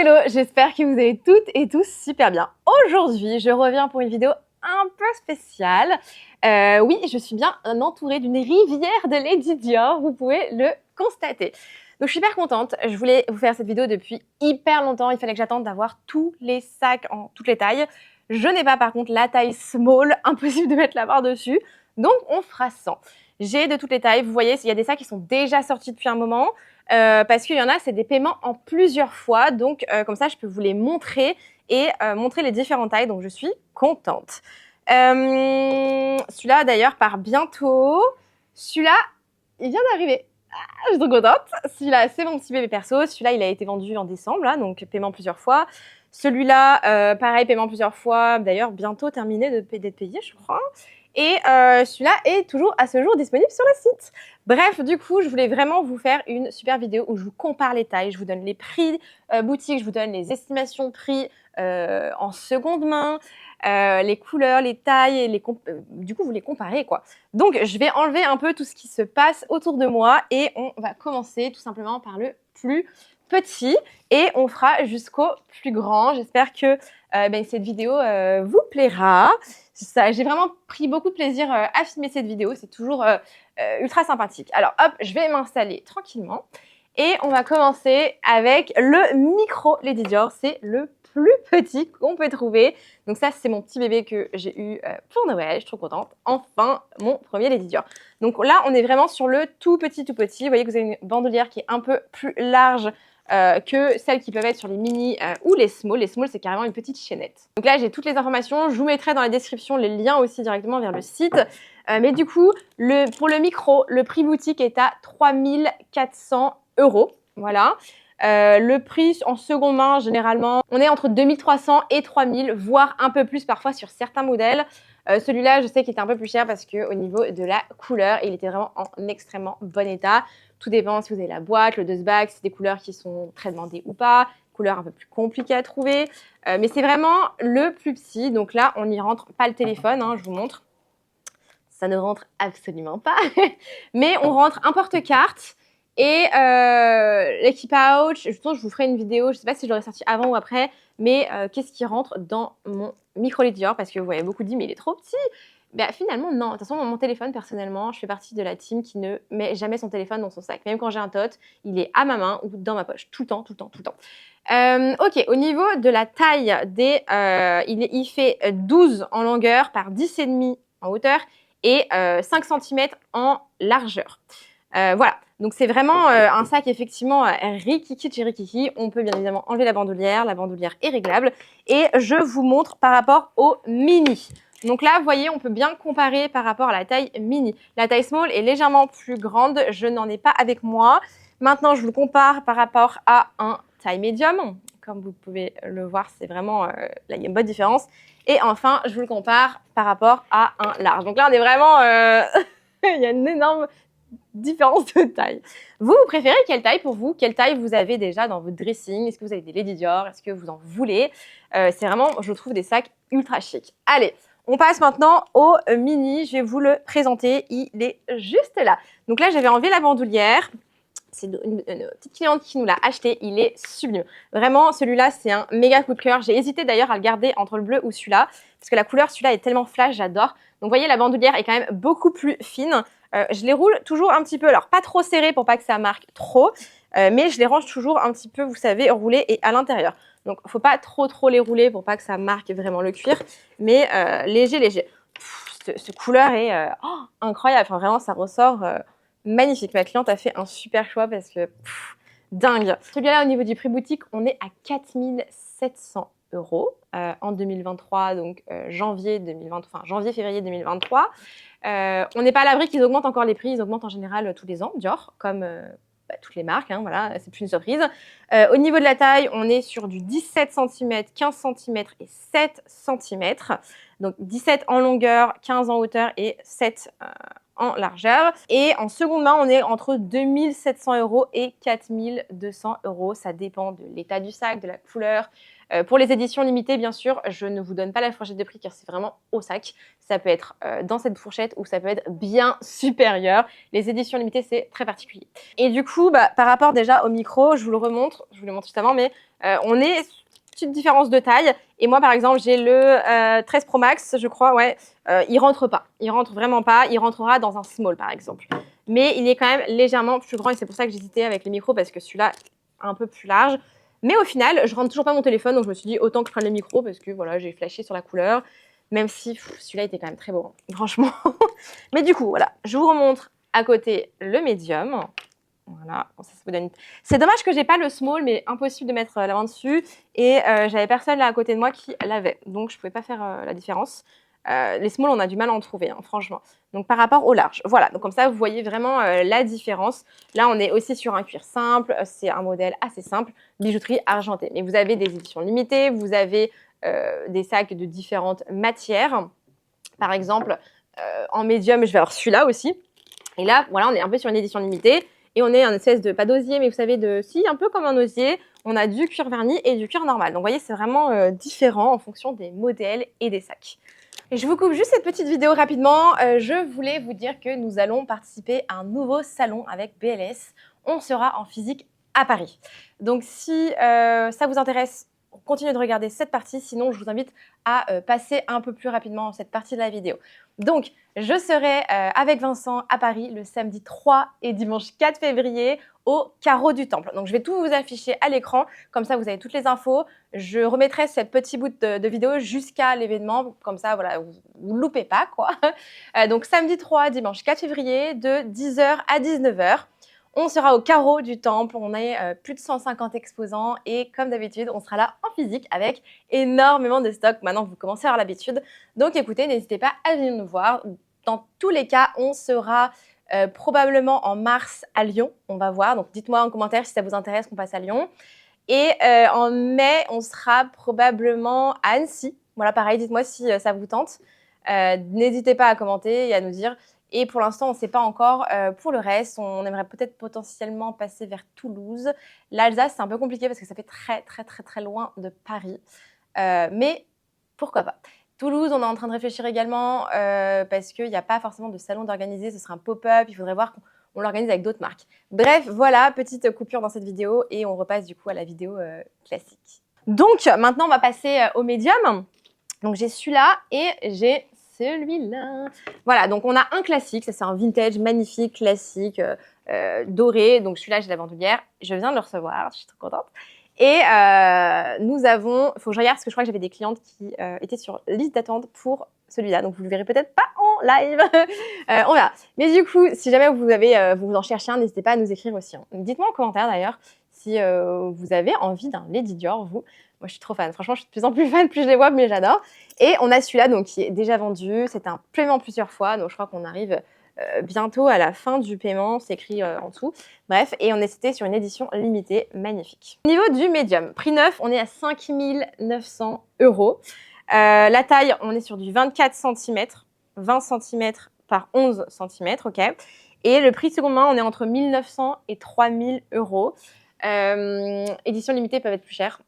Hello, j'espère que vous allez toutes et tous super bien. Aujourd'hui, je reviens pour une vidéo un peu spéciale. Oui, je suis bien entourée d'une rivière de Lady Dior, vous pouvez le constater. Donc je suis hyper contente, je voulais vous faire cette vidéo depuis hyper longtemps, il fallait que j'attende d'avoir tous les sacs en toutes les tailles. Je n'ai pas par contre la taille small, impossible de mettre la barre dessus, donc on fera 100. J'ai de toutes les tailles, vous voyez, il y a des sacs qui sont déjà sortis depuis un moment, parce qu'il y en a, c'est des paiements en plusieurs fois, donc comme ça je peux vous les montrer et montrer les différentes tailles, donc je suis contente. Celui-là d'ailleurs part bientôt, celui-là il vient d'arriver. Je suis trop contente. Celui-là, c'est mon petit bébé perso. Celui-là, il a été vendu en décembre, là, donc paiement plusieurs fois. Celui-là, pareil, paiement plusieurs fois. D'ailleurs, bientôt terminé d'être payé, je crois. Et celui-là est toujours à ce jour disponible sur le site. Bref, du coup, je voulais vraiment vous faire une super vidéo où je vous compare les tailles, je vous donne les prix boutique, je vous donne les estimations de prix en seconde main, les couleurs, les tailles, et du coup, vous les comparez, quoi. Donc, je vais enlever un peu tout ce qui se passe autour de moi et on va commencer tout simplement par le plus petit et on fera jusqu'au plus grand. J'espère que cette vidéo vous plaira. J'ai vraiment pris beaucoup de plaisir à filmer cette vidéo. C'est toujours ultra sympathique. Alors, hop, je vais m'installer tranquillement et on va commencer avec le micro Lady Dior. C'est le plus petit qu'on peut trouver. Donc ça, c'est mon petit bébé que j'ai eu pour Noël. Je suis trop contente. Enfin, mon premier Lady Dior. Donc là, on est vraiment sur le tout petit, tout petit. Vous voyez que vous avez une bandoulière qui est un peu plus large que celles qui peuvent être sur les mini ou les small. Les small, c'est carrément une petite chaînette. Donc là, j'ai toutes les informations. Je vous mettrai dans la description les liens aussi directement vers le site. Mais du coup, pour le micro, le prix boutique est à 3 400 €. Voilà. Le prix en seconde main, généralement, on est entre 2300 et 3000, voire un peu plus parfois sur certains modèles. Celui-là, je sais qu'il était un peu plus cher parce qu'au niveau de la couleur, il était vraiment en extrêmement bon état. Tout dépend si vous avez la boîte, le dustbag, si c'est des couleurs qui sont très demandées ou pas, couleurs un peu plus compliquées à trouver. Mais c'est vraiment le plus petit. Donc là, on n'y rentre pas le téléphone, hein, je vous montre. Ça ne rentre absolument pas. Mais on rentre un porte-carte. Et les keep pouch, justement, je vous ferai une vidéo, je ne sais pas si je l'aurais sorti avant ou après, mais qu'est-ce qui rentre dans mon micro Lady Dior, parce que vous voyez beaucoup dit, mais il est trop petit. Ben, finalement, non. De toute façon, mon téléphone, personnellement, je fais partie de la team qui ne met jamais son téléphone dans son sac. Même quand j'ai un tot, il est à ma main ou dans ma poche. Tout le temps, tout le temps, tout le temps. Ok, au niveau de la taille, il fait 12 en longueur par 10,5 en hauteur et 5 cm en largeur. Voilà, donc c'est vraiment un sac effectivement rikiki de chez Rikiki. On peut bien évidemment enlever la bandoulière est réglable. Et je vous montre par rapport au mini. Donc là, vous voyez, on peut bien comparer par rapport à la taille mini. La taille small est légèrement plus grande, je n'en ai pas avec moi. Maintenant, je vous le compare par rapport à un taille médium. Comme vous pouvez le voir, c'est vraiment, là, il y a une bonne différence. Et enfin, je vous le compare par rapport à un large. Donc là, on est vraiment, il y a une énorme différence de taille. Vous préférez quelle taille pour vous? Quelle taille vous avez déjà dans votre dressing? Est-ce que vous avez des Lady Dior? Est-ce que vous en voulez? C'est vraiment, je trouve, des sacs ultra chics. Allez, on passe maintenant au mini. Je vais vous le présenter. Il est juste là. Donc là, j'avais enlevé la bandoulière. C'est une petite cliente qui nous l'a acheté. Il est sublime. Vraiment, celui-là, c'est un méga coup de cœur. J'ai hésité d'ailleurs à le garder entre le bleu ou celui-là. Parce que la couleur, celui-là, est tellement flash, j'adore. Donc, vous voyez, la bandoulière est quand même beaucoup plus fine. Je les roule toujours un petit peu, alors pas trop serré pour pas que ça marque trop, mais je les range toujours un petit peu, vous savez, roulés et à l'intérieur. Donc, il ne faut pas trop les rouler pour pas que ça marque vraiment le cuir, mais léger. Cette couleur est incroyable. Enfin, vraiment, ça ressort magnifique. Ma cliente a fait un super choix parce que dingue. Celui-là, au niveau du prix boutique, on est à 4 700 € en 2023, donc janvier-février 2023. On n'est pas à l'abri qu'ils augmentent encore les prix. Ils augmentent en général tous les ans, Dior, comme toutes les marques. Hein, voilà, c'est plus une surprise. Au niveau de la taille, on est sur du 17 cm, 15 cm et 7 cm. Donc 17 en longueur, 15 en hauteur et 7 en largeur. Et en seconde main, on est entre 2 700 € et 4 200 €. Ça dépend de l'état du sac, de la couleur. Pour les éditions limitées, bien sûr, je ne vous donne pas la fourchette de prix car c'est vraiment au sac. Ça peut être dans cette fourchette ou ça peut être bien supérieur. Les éditions limitées, c'est très particulier. Et du coup, par rapport déjà au micro, je vous le remontre, je vous le montre juste avant, mais on est petite différence de taille. Et moi, par exemple, j'ai le 13 Pro Max, je crois, ouais. Il rentre pas. Il rentre vraiment pas. Il rentrera dans un small, par exemple. Mais il est quand même légèrement plus grand et c'est pour ça que j'hésitais avec les micros parce que celui-là est un peu plus large. Mais au final, je rentre toujours pas mon téléphone, donc je me suis dit autant que je prenne le micro parce que voilà, j'ai flashé sur la couleur. Même si celui-là était quand même très beau, hein, franchement. Mais du coup, voilà, je vous remontre à côté le médium. Voilà, bon, ça vous donne... C'est dommage que j'ai pas le small, mais impossible de mettre la main dessus. Et j'avais personne là à côté de moi qui l'avait, donc je pouvais pas faire la différence. Les small, on a du mal à en trouver, hein, franchement. Donc par rapport au large, voilà. Donc comme ça, vous voyez vraiment la différence. Là, on est aussi sur un cuir simple. C'est un modèle assez simple, bijouterie argentée. Mais vous avez des éditions limitées, vous avez des sacs de différentes matières. Par exemple, en médium, je vais avoir celui-là aussi. Et là, voilà, on est un peu sur une édition limitée. Et on est un espèce de, pas d'osier, mais vous savez, si, un peu comme un osier. On a du cuir verni et du cuir normal. Donc, vous voyez, c'est vraiment différent en fonction des modèles et des sacs. Et je vous coupe juste cette petite vidéo rapidement. Je voulais vous dire que nous allons participer à un nouveau salon avec BLS. On sera en physique à Paris. Donc, si ça vous intéresse, continuez de regarder cette partie. Sinon, je vous invite à passer un peu plus rapidement cette partie de la vidéo. Donc, je serai avec Vincent à Paris le samedi 3 et dimanche 4 février au Carreau du Temple. Donc, je vais tout vous afficher à l'écran. Comme ça, vous avez toutes les infos. Je remettrai ce petit bout de vidéo jusqu'à l'événement. Comme ça, voilà, vous ne loupez pas, quoi. Donc, samedi 3, dimanche 4 février, de 10 h à 19 h. On sera au Carreau du Temple. On est plus de 150 exposants. Et comme d'habitude, on sera là en physique avec énormément de stocks. Maintenant, vous commencez à avoir l'habitude. Donc, écoutez, n'hésitez pas à venir nous voir. Dans tous les cas, on sera probablement en mars à Lyon. On va voir. Donc, dites-moi en commentaire si ça vous intéresse qu'on passe à Lyon. Et en mai, on sera probablement à Annecy. Voilà, pareil, dites-moi si ça vous tente. N'hésitez pas à commenter et à nous dire. Et pour l'instant, on ne sait pas encore pour le reste. On aimerait peut-être potentiellement passer vers Toulouse. L'Alsace, c'est un peu compliqué parce que ça fait très, très, très, très loin de Paris. Mais pourquoi pas. Toulouse, on est en train de réfléchir également parce qu'il n'y a pas forcément de salon d'organiser. Ce sera un pop-up. Il faudrait voir qu'on l'organise avec d'autres marques. Bref, voilà, petite coupure dans cette vidéo et on repasse du coup à la vidéo classique. Donc, maintenant, on va passer au médium. Donc, j'ai celui-là et j'ai celui-là. Voilà, donc on a un classique. Ça, c'est un vintage magnifique, classique, doré. Donc, celui-là, j'ai la bandoulière. Je viens de le recevoir. Je suis trop contente. Et nous avons, il faut que je regarde parce que je crois que j'avais des clientes qui étaient sur liste d'attente pour celui-là. Donc, vous le verrez peut-être pas en live. On verra. Mais du coup, si jamais vous en cherchez un, n'hésitez pas à nous écrire aussi. Hein. Dites-moi en commentaire d'ailleurs si vous avez envie d'un Lady Dior, vous. Moi, je suis trop fan. Franchement, je suis de plus en plus fan, plus je les vois, mais j'adore. Et on a celui-là donc qui est déjà vendu. C'est un paiement plusieurs fois. Donc, je crois qu'on arrive bientôt à la fin du paiement, c'est écrit en dessous. Bref, et c'était sur une édition limitée, magnifique. Au niveau du médium, prix neuf, on est à 5 900 €. La taille, on est sur du 24 cm, 20 cm par 11 cm, ok. Et le prix seconde main, on est entre 1 900 et 3 000 €. Édition limitée peuvent être plus chères.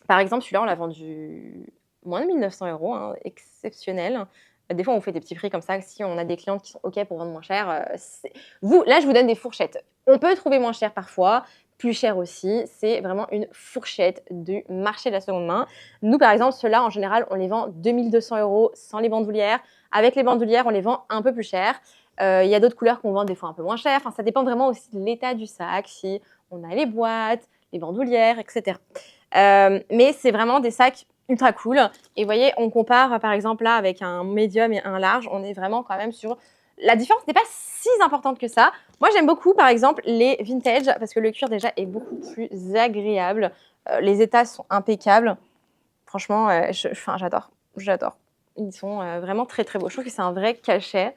Par exemple, celui-là, on l'a vendu moins de 1 900 €, hein, exceptionnel. Des fois, on fait des petits prix comme ça. Si on a des clientes qui sont OK pour vendre moins cher, là, je vous donne des fourchettes. On peut trouver moins cher parfois, plus cher aussi. C'est vraiment une fourchette du marché de la seconde main. Nous, par exemple, ceux-là, en général, on les vend 2 200 € sans les bandoulières. Avec les bandoulières, on les vend un peu plus cher. Il y a d'autres couleurs qu'on vend des fois un peu moins cher. Enfin, ça dépend vraiment aussi de l'état du sac, si on a les boîtes, les bandoulières, etc. Mais c'est vraiment des sacs ultra cool. Et vous voyez, on compare par exemple là avec un médium et un large, on est vraiment quand même sur... La différence n'est pas si importante que ça. Moi, j'aime beaucoup par exemple les vintage parce que le cuir déjà est beaucoup plus agréable. Les états sont impeccables. Franchement, j'adore. J'adore. Ils sont vraiment très très beaux. Je trouve que c'est un vrai cachet.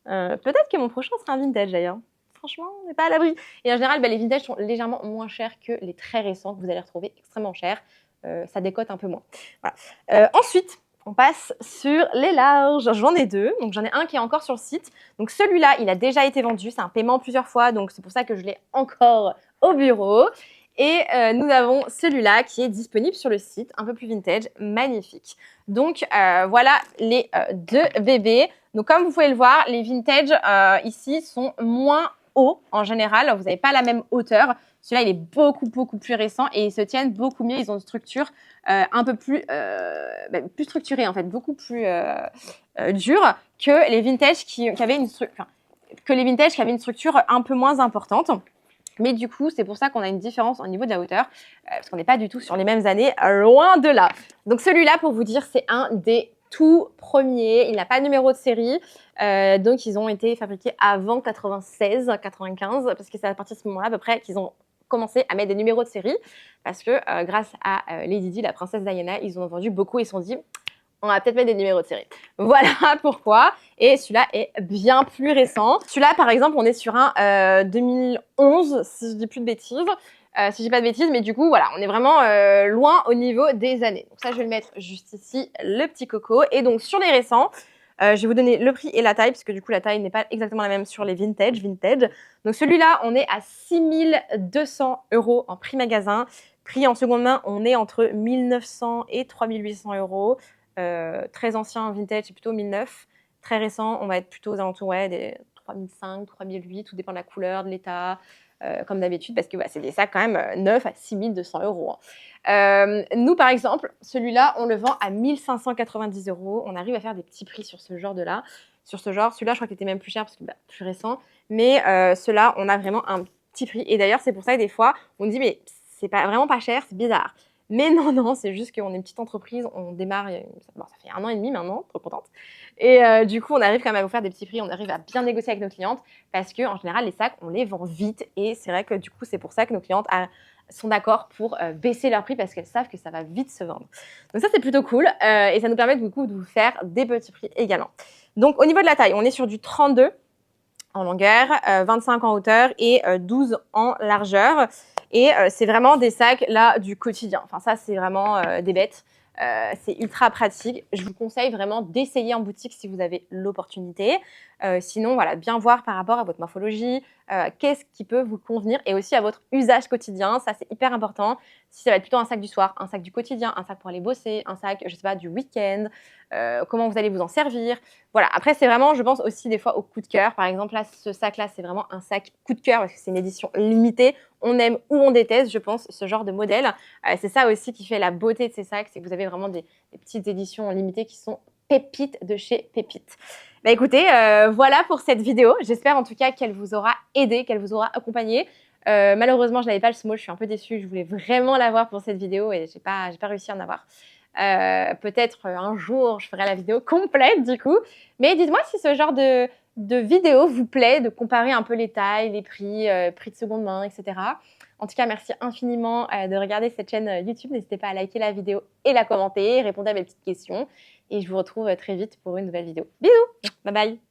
Peut-être que mon prochain sera un vintage d'ailleurs. Franchement, on n'est pas à l'abri. Et en général, les vintages sont légèrement moins chers que les très récents que vous allez retrouver extrêmement chers. Ça décote un peu moins. Voilà. Ensuite, On passe sur les larges. J'en ai deux. Donc, j'en ai un qui est encore sur le site. Donc, celui-là, il a déjà été vendu. C'est un paiement plusieurs fois. Donc, c'est pour ça que je l'ai encore au bureau. Et nous avons celui-là qui est disponible sur le site, un peu plus vintage, magnifique. Donc, voilà les deux bébés. Donc, comme vous pouvez le voir, les vintage ici sont moins hauts en général. Vous n'avez pas la même hauteur. Celui-là, il est beaucoup plus récent et ils se tiennent beaucoup mieux. Ils ont une structure un peu plus, plus structurée, en fait, beaucoup plus dure que les vintage qui avaient une structure un peu moins importante. Mais du coup, c'est pour ça qu'on a une différence au niveau de la hauteur, parce qu'on n'est pas du tout sur les mêmes années, loin de là. Donc celui-là, pour vous dire, c'est un des tout premiers. Il n'a pas de numéro de série, donc ils ont été fabriqués avant 96, 95, parce que c'est à partir de ce moment-là à peu près qu'ils ont commencé à mettre des numéros de série, parce que grâce à Lady Di, la princesse Diana, ils ont vendu beaucoup et ils se sont dit on va peut-être mettre des numéros de série. Voilà pourquoi. Et celui-là est bien plus récent. Celui-là, par exemple, on est sur un 2011, si je dis plus de bêtises. Si je dis pas de bêtises, mais du coup, voilà, on est vraiment loin au niveau des années. Donc ça, je vais le mettre juste ici, le petit coco. Et donc, sur les récents, je vais vous donner le prix et la taille, parce que du coup, la taille n'est pas exactement la même sur les vintage. Donc celui-là, on est à 6200 € en prix magasin. Prix en seconde main, on est entre 1900 et 3800 €. Très ancien vintage, c'est plutôt 1009. Très récent, on va être plutôt aux alentours des 3005, 3008, tout dépend de la couleur, de l'état, comme d'habitude, parce que c'est des sacs quand même neufs à 6200 €. Nous, par exemple, celui-là, on le vend à 1590 €. On arrive à faire des petits prix sur ce genre celui-là, je crois qu'il était même plus cher parce que plus récent. Mais ceux-là, on a vraiment un petit prix. Et d'ailleurs, c'est pour ça que des fois, on dit, mais c'est pas, vraiment pas cher, c'est bizarre. Mais non, c'est juste qu'on est une petite entreprise, on démarre, ça fait 1 an et demi maintenant, trop contente. Et du coup, on arrive quand même à vous faire des petits prix, on arrive à bien négocier avec nos clientes parce qu'en général, les sacs, on les vend vite. Et c'est vrai que du coup, c'est pour ça que nos clientes sont d'accord pour baisser leur prix parce qu'elles savent que ça va vite se vendre. Donc ça, c'est plutôt cool et ça nous permet du coup de vous faire des petits prix également. Donc au niveau de la taille, on est sur du 32 en longueur, 25 en hauteur et 12 en largeur. Et c'est vraiment des sacs là du quotidien. Enfin ça, c'est vraiment des bêtes. C'est ultra pratique. Je vous conseille vraiment d'essayer en boutique si vous avez l'opportunité. Sinon, voilà, bien voir par rapport à votre morphologie, qu'est-ce qui peut vous convenir et aussi à votre usage quotidien. Ça, c'est hyper important. Si ça va être plutôt un sac du soir, un sac du quotidien, un sac pour aller bosser, un sac, je sais pas, du week-end, comment vous allez vous en servir. Voilà, après, c'est vraiment, je pense aussi des fois au coup de cœur. Par exemple, là, ce sac-là, c'est vraiment un sac coup de cœur parce que c'est une édition limitée. On aime ou on déteste, je pense, ce genre de modèle. C'est ça aussi qui fait la beauté de ces sacs, c'est que vous avez vraiment des petites éditions limitées qui sont pépites de chez Pépites. Bah écoutez, voilà pour cette vidéo. J'espère en tout cas qu'elle vous aura aidé, qu'elle vous aura accompagné. Malheureusement, je n'avais pas le small, je suis un peu déçue. Je voulais vraiment l'avoir pour cette vidéo et j'ai pas réussi à en avoir. Peut-être un jour, je ferai la vidéo complète du coup. Mais dites-moi si ce genre de vidéo vous plaît, de comparer un peu les tailles, les prix, prix de seconde main, etc. En tout cas, merci infiniment de regarder cette chaîne YouTube. N'hésitez pas à liker la vidéo et la commenter, répondre à mes petites questions. Et je vous retrouve très vite pour une nouvelle vidéo. Bisous, bye bye.